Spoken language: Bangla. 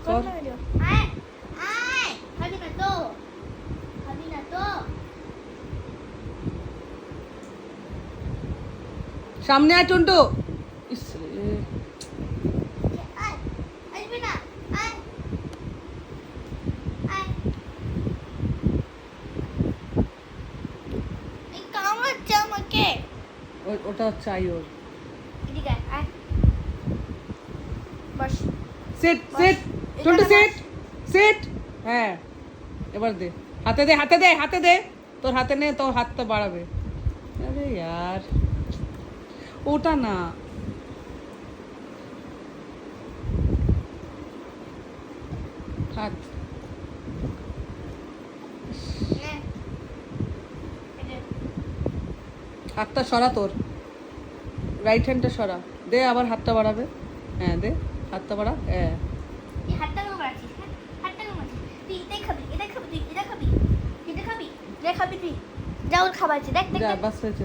কর। আয় আয় খাবি না তো খাবি না তো সামনে আয় টুন্টু। ইস রে। আয় আসবি না আয় আয় এই কামড়াচ্ছে আমাকে ওটা চাই ওর। এদিকে আয়, আয় বস সিট বস। সিট এখানে টুন্টু বস। Seat seat. হ্যাঁ এবার দে, হাতে দে, হাতে দে, হাতে দে। তোর হাতে নে, তোর হাতটা বাড়াবে। আরে यार ওটা না। হাত নে, এই যে, হাতটা সরা তোর, রাইট হ্যান্ডটা সরা। দে আবার হাতটা বাড়াবে। হ্যাঁ দে, হাতটা বাড়া। হ্যাঁ এই হাতটা কেন বাড়াচ্ছিস হ্যাঁ হাতটা কেন বাড়াচ্ছিস তুই এটাই খাবি এটা খাবি তুই এটা খাবি এটা খাবি তুই যা ওর খাবার আছে দেখ দেখ যা দেখ। বাস হয়েছে।